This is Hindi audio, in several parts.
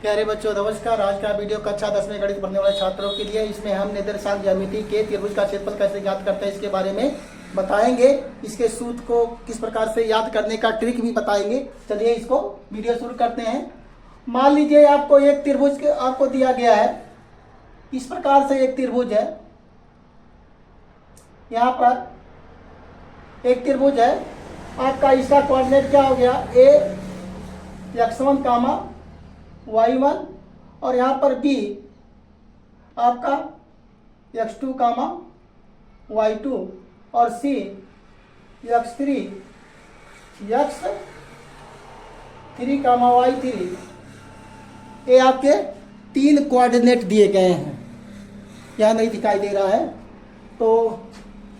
प्यारे बच्चों नमस्कार। आज का वीडियो कक्षा 10 में गणित पढ़ने वाले छात्रों के लिए। इसमें हम निर्देशांक ज्यामिति के त्रिभुज का क्षेत्रफल कैसे ज्ञात करते हैं इसके बारे में बताएंगे। इसके सूत्र को किस प्रकार से याद करने का ट्रिक भी बताएंगे। चलिए इसको वीडियो शुरू करते हैं। मान लीजिए आपको एक त्रिभुज आपको दिया गया है। इस प्रकार से एक त्रिभुज है। यहाँ पर एक त्रिभुज है आपका। इसका कोऑर्डिनेट क्या हो गया, ए x1 कामा y1 और यहाँ पर b आपका x2 कामा y2 और c x3 कामा y3। ये आपके तीन कोऑर्डिनेट दिए गए हैं। यहाँ नहीं दिखाई दे रहा है तो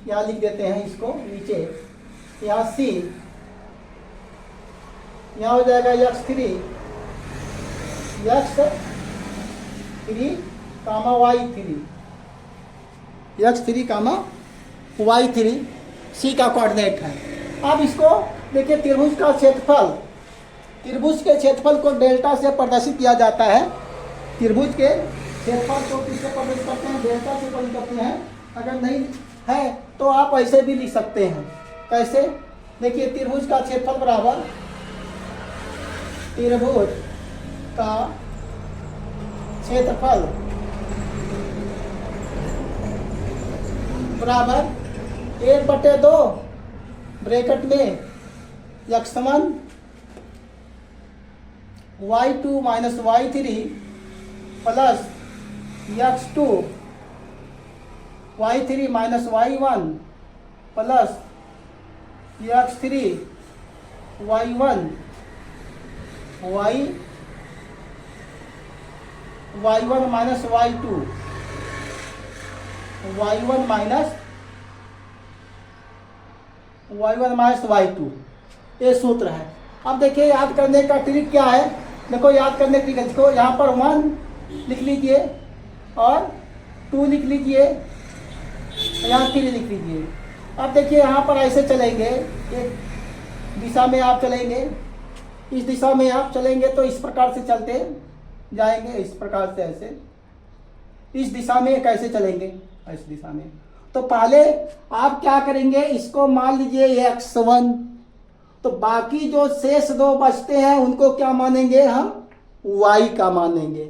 यहाँ लिख देते हैं इसको नीचे। यहाँ c यहाँ हो जाएगा x3 कामा y3 कामा y3 सी का कोऑर्डिनेट है। अब इसको देखिए, त्रिभुज का क्षेत्रफल, त्रिभुज के क्षेत्रफल को डेल्टा से प्रदर्शित किया जाता है। त्रिभुज के क्षेत्रफल को किससे प्रदर्शित करते हैं, डेल्टा से प्रदर्शित करते हैं। अगर नहीं है तो आप ऐसे भी लिख सकते हैं। कैसे, देखिए त्रिभुज का क्षेत्रफल बराबर त्रिभुज का क्षेत्रफल बराबर 1/2 ब्रैकेट में x1 y2 minus y3 plus x2 y3 minus y1 plus x3 y1 y1 minus y2 y1 minus y2। ये सूत्र है। अब देखिए याद करने का ट्रिक क्या है। देखो याद करने की ट्रिक, देखो यहाँ पर 1 लिख लीजिए और 2 लिख लीजिए, यहाँ 3 लिख लीजिए। अब देखिए यहाँ पर ऐसे चलेंगे, एक दिशा में आप चलेंगे, इस दिशा में आप चलेंगे तो इस प्रकार से चलते जाएंगे, इस प्रकार से ऐसे। इस दिशा में कैसे चलेंगे, इस दिशा में। तो पहले आप क्या करेंगे, इसको मान लीजिए x1, तो बाकी जो शेष 2 बचते हैं उनको क्या मानेंगे, हम y का मानेंगे।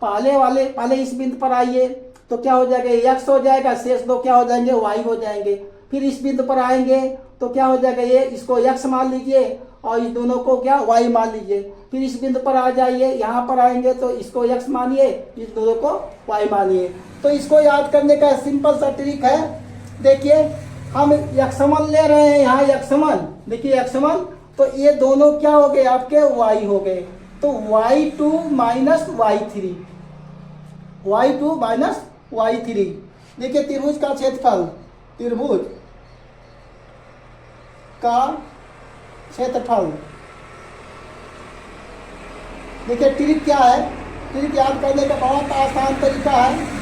पहले इस बिंदु पर आइए तो क्या हो जाएगा, x हो जाएगा, शेष 2 क्या हो जाएंगे, y हो जाएंगे। फिर इस बिंदु पर आएंगे तो क्या हो जाएगा, ये इसको x मान लीजिए और इस दोनों को क्या y मान लीजिए। फिर इस बिंदु पर आ जाइए, यहाँ पर आएंगे तो इसको x मानिए, इस दोनों को y मानिए। तो इसको याद करने का सिंपल सा ट्रिक है। देखिए हम x1 ले रहे हैं, यहाँ x1, देखिए x1, तो ये दोनों क्या हो गए आपके, y हो गए। तो y2 minus y3, y2 minus y3। देखिए त्रिभुज का क्षेत्रफल, त्रिभुज का क्षेत्रफल। देखिए ट्रिक क्या है, ट्रिक याद करने का बहुत आसान तरीका है।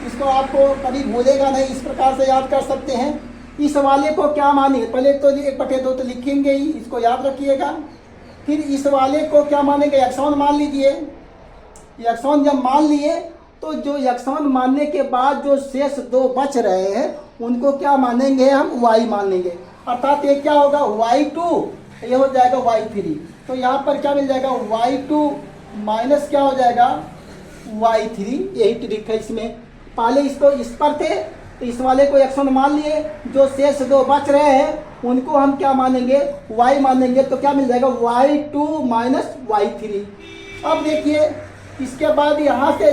इसको आपको कभी भूलेगा नहीं, इस प्रकार से याद कर सकते हैं। इस वाले को क्या मानेंगे, पहले तो 1/2 तो लिखेंगे ही, इसको याद रखिएगा। फिर इस वाले को क्या मानेंगे, x1 मान लीजिए। x1 जब मान लिए तो जो x1 मानने के बाद जो शेष 2 बच रहे हैं उनको क्या मानेंगे, हम y मानेंगे। अर्थात ये क्या होगा, y2, ये हो जाएगा y3। तो यहाँ पर क्या मिल जाएगा, y2 माइनस क्या हो जाएगा, y3। यही ट्रिक है इसमें। पहले इसको इस पर थे तो इस वाले को x1 मान लिए, जो शेष 2 बच रहे हैं उनको हम क्या मानेंगे, y मानेंगे। तो क्या मिल जाएगा, y2 माइनस y3। अब देखिए इसके बाद यहाँ से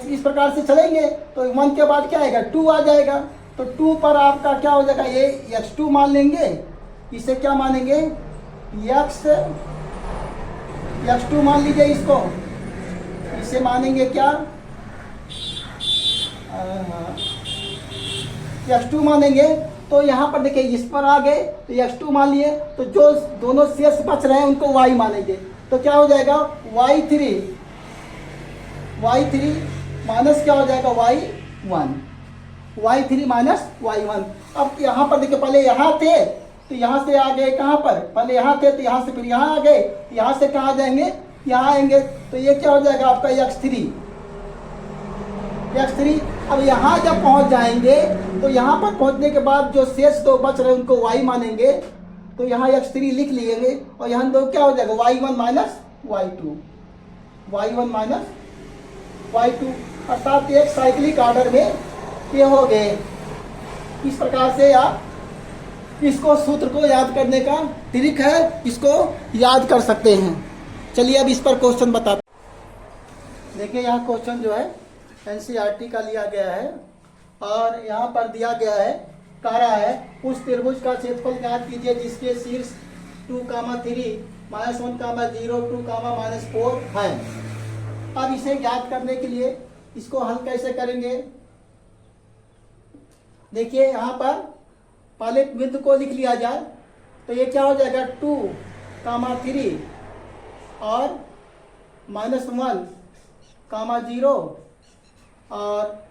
इस प्रकार से चलेंगे तो 1 के बाद क्या आएगा, 2 आ जाएगा। तो 2 पर आपका क्या हो जाएगा, ये x2 मान लेंगे, इसे क्या मानेंगे, x2 मान लीजिए इसको, इसे मानेंगे क्या, x2 मानेंगे। तो यहाँ पर देखिए इस पर आ गए तो x2 मान लिए, तो जो दोनों शेष बच रहे हैं उनको y मानेंगे। तो क्या हो जाएगा, y3 माइनस क्या हो जाएगा, y1, y3 माइनस y1। अब यहाँ पर देखिए पहले यहाँ थे तो यहाँ से आ गए कहाँ पर, पहले यहाँ थे तो यहाँ से फिर यहाँ आ गए, यहाँ से कहाँ जाएंगे, यहाँ आएंगे तो ये क्या हो जाएगा आपका x3। अब यहाँ जब पहुँच जाएंगे तो यहाँ पर पहुँचने के बाद जो शेष दो बच रहे उनको y मानेंगे, तो यहाँ x3 लिख लेंगे और यहाँ दो क्या हो जाएगा y1 माइनस y2 अर्थात एक साइक्लिक ऑर्डर में ये हो गए। इस प्रकार से आप इसको सूत्र को याद करने का ट्रिक है, इसको याद कर सकते हैं। चलिए अब इस पर क्वेश्चन बताते हैं। देखिए यहाँ क्वेश्चन जो है एनसीईआरटी का लिया गया है और यहाँ पर दिया गया है, कह रहा है उस त्रिभुज का क्षेत्रफल ज्ञात कीजिए जिसके शीर्ष 2, 3, -1, 0, 2, -4 है। अब इसे ज्ञात करने के लिए इसको हल कैसे करेंगे? देखिए यहाँ पर पहले बिंदु को लिख लिया जाए तो ये क्या हो जाएगा 2, 3 और -1, 0 और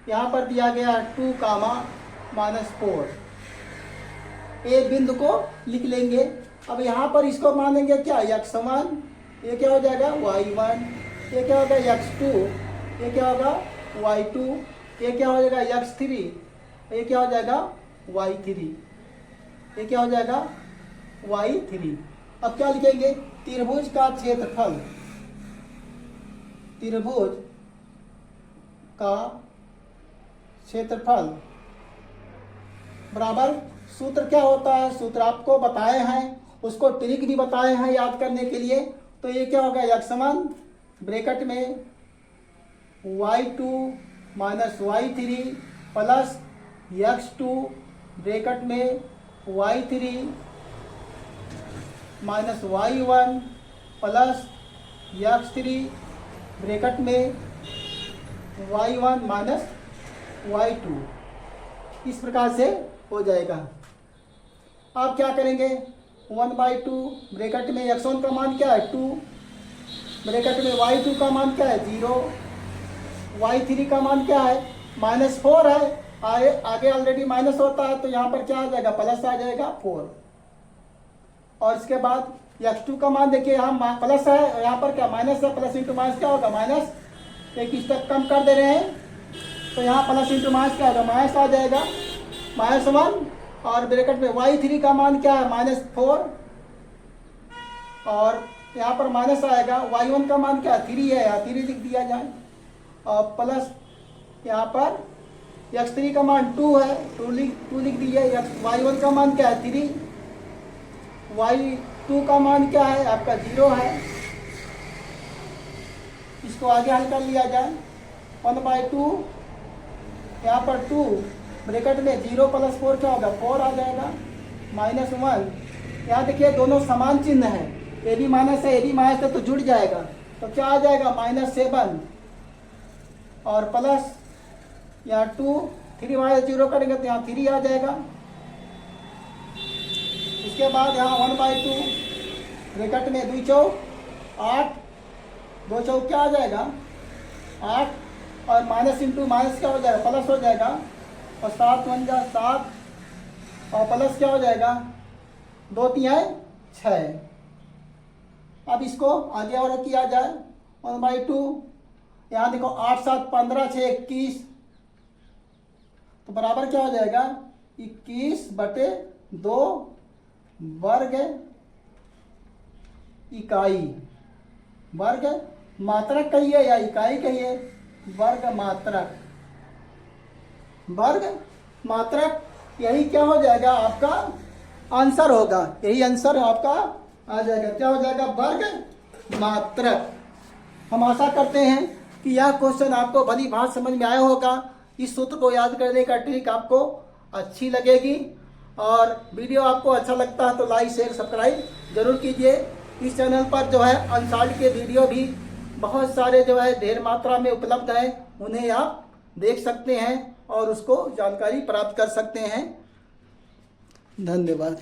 यहाँ पर दिया गया 2, -4। एक बिंदु को लिख लेंगे। अब यहाँ पर इसको मानेंगे क्या x1, ये क्या हो जाएगा y1, ये क्या होगा x2, ये क्या होगा y2, ये क्या हो जाएगा x3, ये क्या हो जाएगा y3, ये क्या हो जाएगा y3। अब क्या लिखेंगे? त्रिभुज का क्षेत्रफल, त्रिभुज का क्षेत्रफल बराबर सूत्र क्या होता है? सूत्र आपको बताए हैं, उसको ट्रिक भी बताए हैं याद करने के लिए। तो ये क्या होगा x1 ब्रैकेट में y2 minus y3 plus x2 bracket में y3 minus y1 plus x3 bracket में y1 माइनस y2। इस प्रकार से हो जाएगा। अब क्या करेंगे? 1/2 ब्रैकेट में x1 का मान क्या है 2, ब्रैकेट में y2 का मान क्या है 0, y3 का मान क्या है -4 है। आगे ऑलरेडी माइनस होता है तो यहाँ पर क्या आ जाएगा प्लस आ जाएगा 4। और इसके बाद x2 का मान देखिए यहाँ प्लस है, यहाँ पर क्या माइनस है, प्लस इंटू माइनस क्या होगा माइनस, एक स्टेप कम कर दे रहे हैं तो यहाँ प्लस इंटू माइनस क्या होगा माइनस आ जाएगा -1। और ब्रैकेट में y3 का मान क्या है -4 और यहाँ पर माइनस आएगा। y1 का मान क्या 3 है, यहाँ 3 लिख दिया जाए और प्लस यहाँ पर x3 का मान 2 है, 2 लिख दीजिए। y1 का मान क्या है 3, y2 का मान क्या है आपका 0 है। इसको आगे हल कर लिया जाए 1/2 यहाँ पर 2 ब्रैकेट में 0 प्लस 4 क्या होगा 4 आ जाएगा -1। यहाँ देखिए दोनों समान चिन्ह है, ए भी माइनस है ए भी माइनस है तो जुड़ जाएगा तो क्या आ जाएगा -7 और प्लस यहाँ 2 3 -0 करेंगे तो यहाँ 3 आ जाएगा। इसके बाद यहाँ 1/2 ब्रैकेट में 2 चौक 8, 2 चौक क्या आ जाएगा 8 और माइनस इंटू माइनस क्या हो जाएगा प्लस हो जाएगा और 7 1 जा 7 और प्लस क्या हो जाएगा 2 3 6। अब इसको आगे और किया जाए 1/2 यहाँ देखो 8 7 15 6 21 तो बराबर क्या हो जाएगा 21/2 वर्ग इकाई, वर्ग मात्रक कहिए या इकाई कहिए, वर्ग मात्रक यही क्या हो जाएगा आपका आंसर होगा, यही आंसर आपका आ जाएगा। क्या हो जाएगा वर्ग मात्रक। हम आशा करते हैं कि यह क्वेश्चन आपको भली भांति समझ में आया होगा। इस सूत्र को याद करने का ट्रिक आपको अच्छी लगेगी और वीडियो आपको अच्छा लगता है तो लाइक शेयर सब्सक्राइब जरूर कीजिए। इस चैनल पर जो है अनसॉल्व के वीडियो भी बहुत सारे जो है ढेर मात्रा में उपलब्ध है, उन्हें आप देख सकते हैं और उसको जानकारी प्राप्त कर सकते हैं। धन्यवाद।